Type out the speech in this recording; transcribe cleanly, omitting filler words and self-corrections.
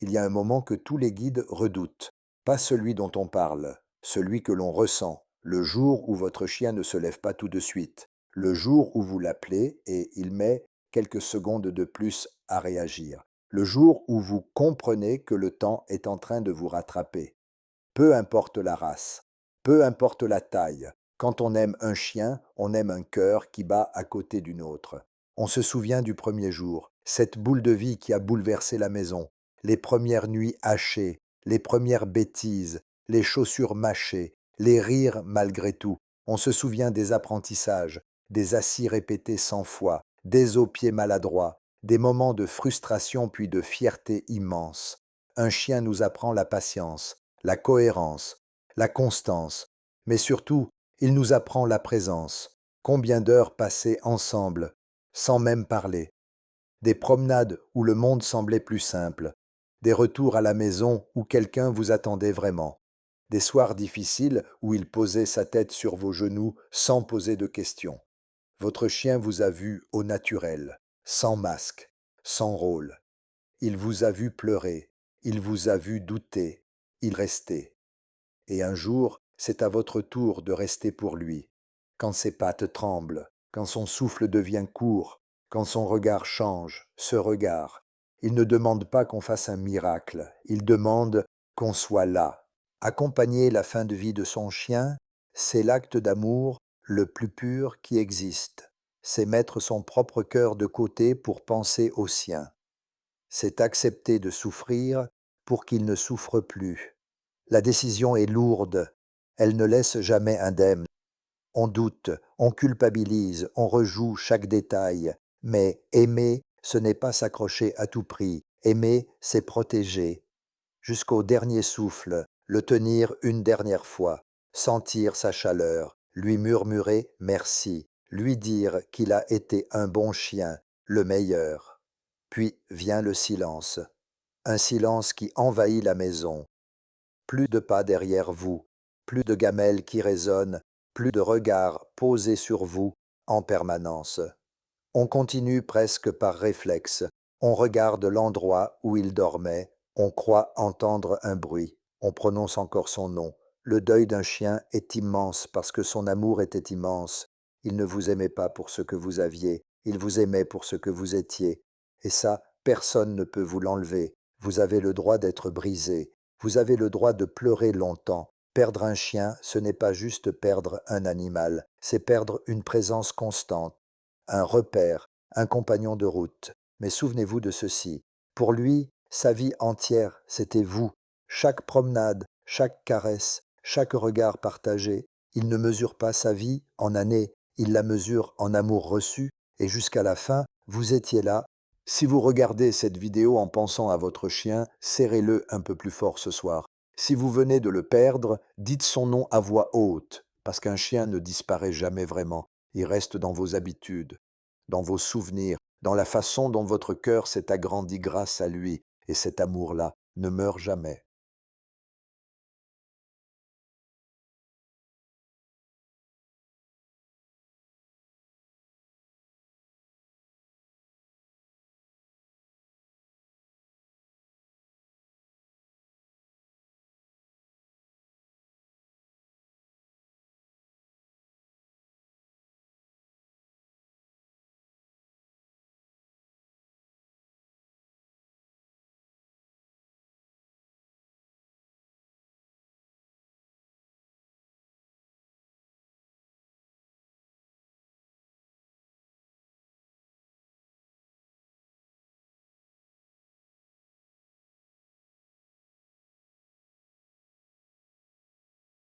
Il y a un moment que tous les guides redoutent, pas celui dont on parle, celui que l'on ressent, le jour où votre chien ne se lève pas tout de suite, le jour où vous l'appelez et il met quelques secondes de plus à réagir, le jour où vous comprenez que le temps est en train de vous rattraper. Peu importe la race, peu importe la taille, quand on aime un chien, on aime un cœur qui bat à côté d'une autre. On se souvient du premier jour, cette boule de vie qui a bouleversé la maison, les premières nuits hachées, les premières bêtises, les chaussures mâchées, les rires malgré tout. On se souvient des apprentissages, des assis répétés 100 fois, des aux pieds maladroits, des moments de frustration puis de fierté immense. Un chien nous apprend la patience, la cohérence, la constance, mais surtout, il nous apprend la présence. Combien d'heures passées ensemble, sans même parler, des promenades où le monde semblait plus simple, des retours à la maison où quelqu'un vous attendait vraiment, des soirs difficiles où il posait sa tête sur vos genoux sans poser de questions. Votre chien vous a vu au naturel, sans masque, sans rôle. Il vous a vu pleurer, il vous a vu douter, il restait. Et un jour, c'est à votre tour de rester pour lui. Quand ses pattes tremblent, quand son souffle devient court, quand son regard change, ce regard. Il ne demande pas qu'on fasse un miracle, il demande qu'on soit là. Accompagner la fin de vie de son chien, c'est l'acte d'amour le plus pur qui existe. C'est mettre son propre cœur de côté pour penser au sien. C'est accepter de souffrir pour qu'il ne souffre plus. La décision est lourde, elle ne laisse jamais indemne. On doute, on culpabilise, on rejoue chaque détail, mais aimer, ce n'est pas s'accrocher à tout prix. Aimer, c'est protéger. Jusqu'au dernier souffle, le tenir une dernière fois, sentir sa chaleur, lui murmurer merci, lui dire qu'il a été un bon chien, le meilleur. Puis vient le silence, un silence qui envahit la maison. Plus de pas derrière vous, plus de gamelles qui résonnent, plus de regards posés sur vous en permanence. On continue presque par réflexe. On regarde l'endroit où il dormait. On croit entendre un bruit. On prononce encore son nom. Le deuil d'un chien est immense parce que son amour était immense. Il ne vous aimait pas pour ce que vous aviez. Il vous aimait pour ce que vous étiez. Et ça, personne ne peut vous l'enlever. Vous avez le droit d'être brisé. Vous avez le droit de pleurer longtemps. Perdre un chien, ce n'est pas juste perdre un animal, c'est perdre une présence constante, un repère, un compagnon de route. Mais souvenez-vous de ceci. Pour lui, sa vie entière, c'était vous. Chaque promenade, chaque caresse, chaque regard partagé, il ne mesure pas sa vie en années, il la mesure en amour reçu, et jusqu'à la fin, vous étiez là. Si vous regardez cette vidéo en pensant à votre chien, serrez-le un peu plus fort ce soir. Si vous venez de le perdre, dites son nom à voix haute, parce qu'un chien ne disparaît jamais vraiment. Il reste dans vos habitudes, dans vos souvenirs, dans la façon dont votre cœur s'est agrandi grâce à lui, et cet amour-là ne meurt jamais.